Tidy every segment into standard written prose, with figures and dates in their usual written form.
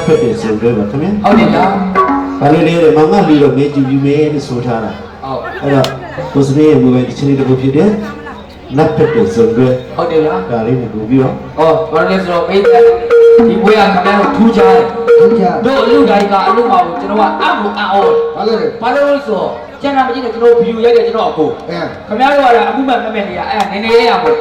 ဖက်တယ်ဆိုတော့ခင်ဗျာဟုတ်တယ်ဗျာဘာလို့လဲမမလီတော့မေကျူယူမဲလို့ဆိုထားတာဟုတ်အဲ့တော့ကိုစနေရဲ့မူပဲတစ်ချိန်တစ်ခုဖြစ်တယ်နတ်ဖက်တယ်ဆိုတော့ဟုတ်တယ်ဗျာဒါလေးနဲ့ပို့ပြီးတော့ဘာလို့လဲဆိုတော့မိတ်ဒီဘွေကခင်ဗျားတို့ထူးခြားတယ်တို့အလူတိုင်းကအလူမှာကိုကျွန်တော်ကအမှုအအောဘာလို့လဲဆိုတော့ကျန်တာမကြည့်နဲ့ကျွန်တော်ဗီဒီယိုရိုက်တယ်ကျွန်တော်အကိုခင်ဗျားတို့ကအမှုမဲ့မမဲ့နေရအဲ့ဒါနည်းနည်းလေးရမို့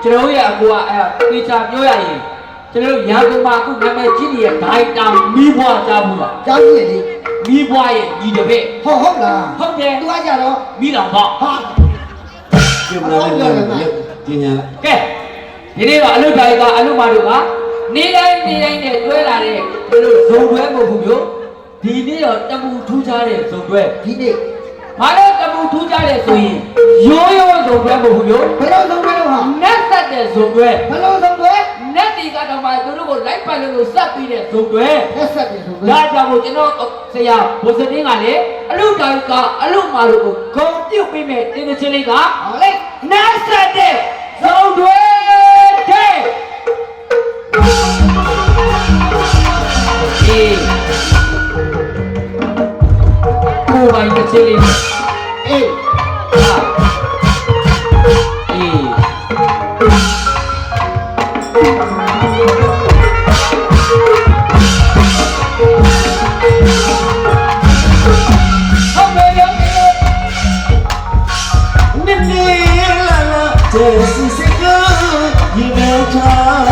ကျွန်တော်ရဲ့အကိုကအဲ့ဒါသေချာပြောရရင်ကျွန်တော်ရာကုန်မှာအခုနာမည်ကြီးနေတဲ့ဒိုင်တာမီးဘွားကြားဘူးလားကြားပြီလေမီးဘွားရဲ့ညီတပည့်ဟုတ်လားဟုတ်တယ်သူကကြတော့မီးလောင်ပေါ့ဟာကျမလာလည်းကျင်းညာလားကဲဒီနေ့ကအလုပ်တိုင်းကအလုပ်မတို့ကနေတိုင်းနဲ့တွဲလာတဲ့တို့ဇုံတွဲမဟုတ်ဘူးမျိုးဒီနေ့တော့တပူထူးခြားတဲ့ဇုံတွဲဒီနေ့ဘာလို့တပူထူးခြားတဲ့ဆိုရင်ရိုးဇုံတွဲမဟုတ်ဘူးမျိုးဘယ်လိုဇုံတွဲတော့ဟာနတ်ဆက်တဲ့ဇုံတွဲဘယ်လိုဇုံတွဲနတ်တီကတော့မှတို့ကိုလိုက်ပတ်လို့စပ်ပြီးတဲ့ဇုံတွဲနတ်ဆက်တဲ့ဇုံတွဲဒါကြောင့်မို့ကျွန်တော်ဆရာဘုစတင်းကလည်းအလုပ်တိုင်းကအလုပ်မတို့ကိုဂုံပြုတ်ပြီးမဲ့တင်းတချင်းလေးကဟောလေနတ်ဆက်တဲ့ဇုံတွဲတဲ့ကိုယ်ပိုင်တစ်ချင်းလေးအေးဟာအေးဟုတ်မယ်ရောနည်းနည်းလာလာတဲ့စီစကားဒီမဲ့ထား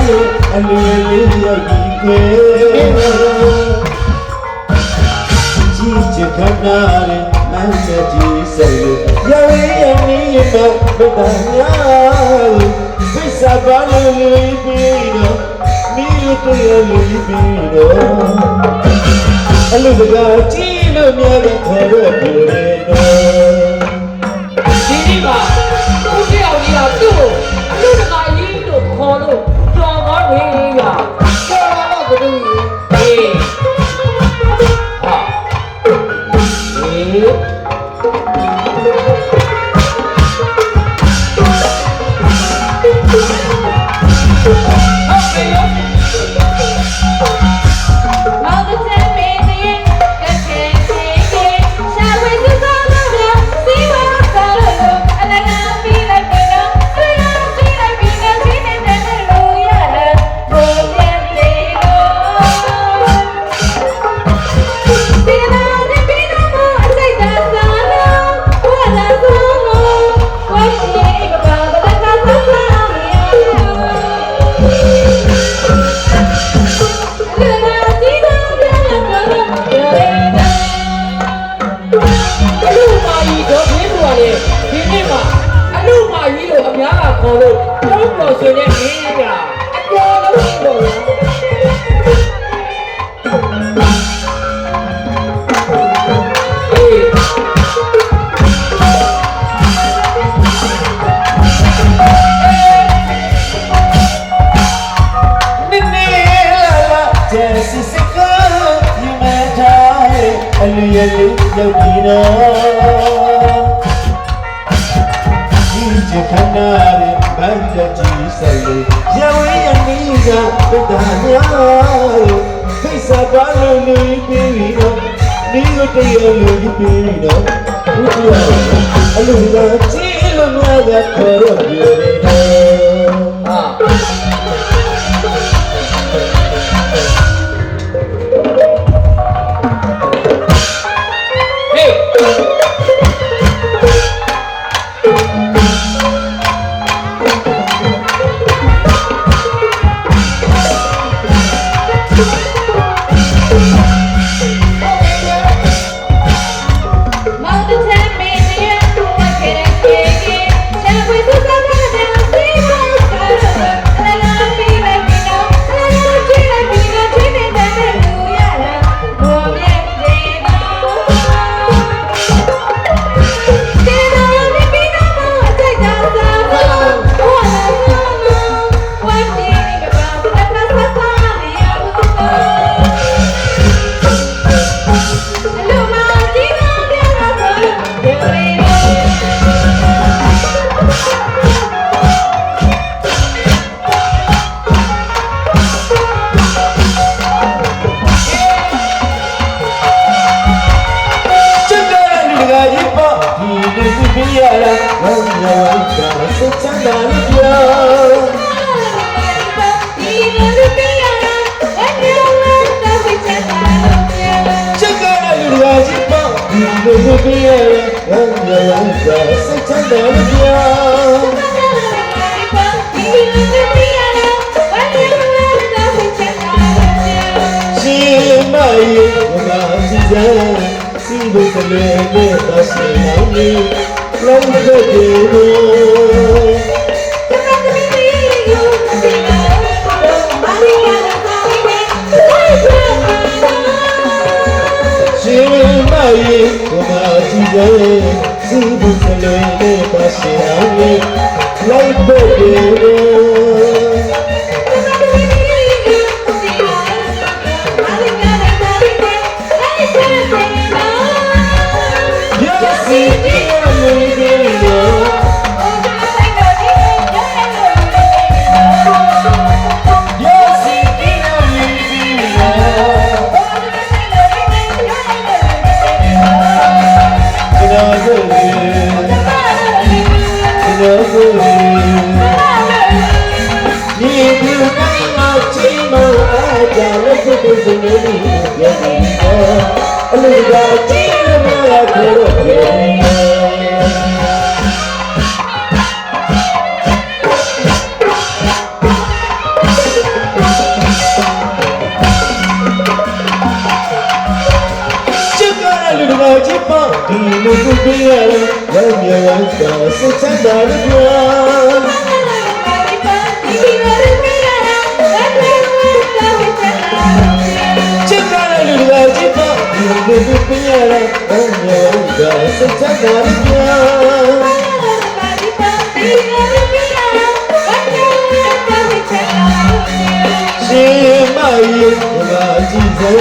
အလေးလေးရောက်ဒီကွယ်ချစ်ခဏနဲ့မန်းစကြီးဆိုင်လို့ရဝေးရမီးရမဘဒညာဖိစာပါလို့လူပြီးတော့မီးလို့တွေ့လူပြီးတော့အလူတကာကြည့်လို့များတဲ့ခေါ်တော့ပြည့်တော့ဒီနေ့ပါဦးတယောက်ကြီးကသူ့ကိုအလူတကာကြီးလို့ခေါ်လို့တော်သွားပြီဗျာကျော်တော့ဘယ်လိုလဲအေးဟာအေးခေါ်လို့တော့ပြောဆိုနေနေကြအကျော်လုံးပေါ့ဗျာအေးနည်းနည်းလာလာတဲ့စီစကားဒီမဲ့ထားအလေးလေးရောက်ဒီတော့ချစ်ခဏနဲ့မန်းတကြီးဆိုင်လို့ရဝေးရမီးကဘဒညာဖိစာပါလို့လူပြီးတော့ဒီလိုတရားလူပြီးတော့ဘုရားအလူကကြည့်လို့များတဲ့ခေါ်တော့ပြနေတော့ဟာဟေး ရတာဝမ်းမြောက်ကစိတ်ချမ်းသာလို့ပြောချက်ကလည်းလူရာကြီးပေါ့ဒီလိုပြရဝမ်းမြောက်ကစိတ်ချမ်းသာလို့ပြောရှင်မရဲ့ဘာစီစံစီဘုကလေးနဲ့ပါစင်အောင်လေးလုံးတဲ့ဒီလိုရှင်မရဲ့ဘာစီစံစီဘုကလေးနဲ့ပါစင်အောင်လေးလုံးတဲ့ဒီလိုဒီလိုကိုပြရဝမ်းမြောက်ကစိတ်ချမ်းသာလို့ပြောချက်ကလည်းလူရာကြီးပေါ့ဒီလိုကိုပြရဝမ်းမြောက်ကစိတ်ချမ်းသာလို့ပြောရှင်မရဲ့ဘာကြည့်စေ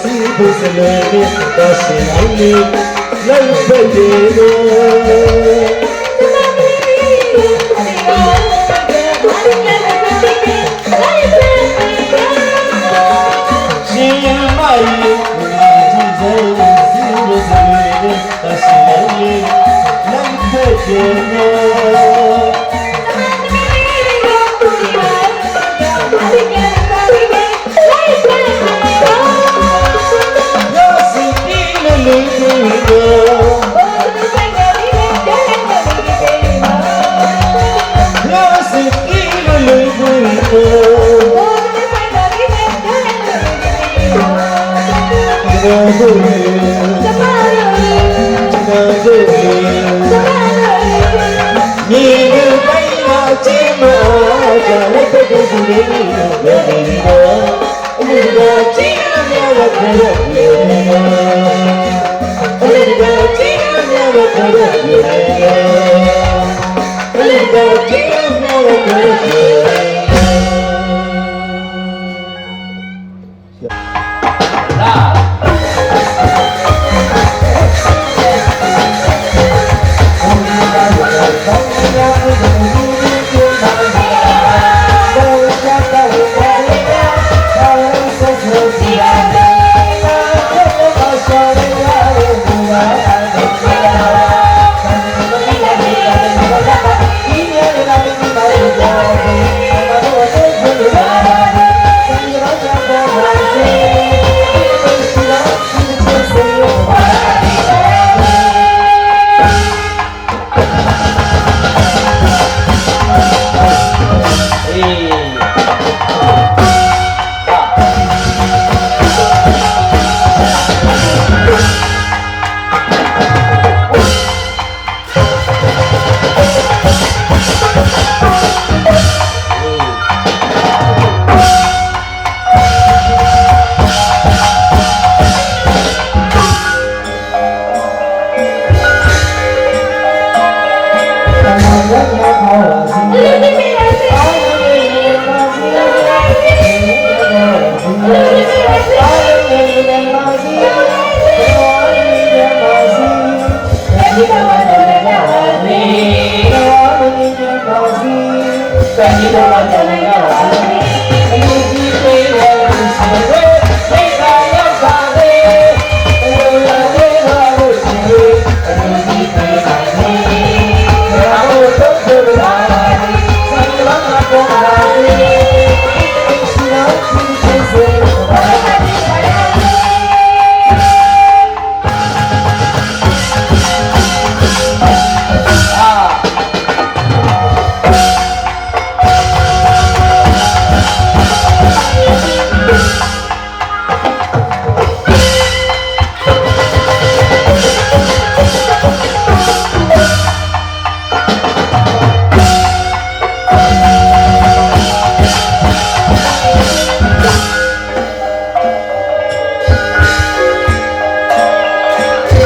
စီဖို့စလဲနဲ့တရှိအောင်လေလိုက်ပဲဒီလိုရှင်မရဲ့ဘာကြည့်စေစီဖို့စလဲနဲ့တရှိအောင်လေလိုက်ပဲဒီလို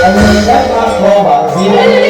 အရင်ကခေါ်ပါစေ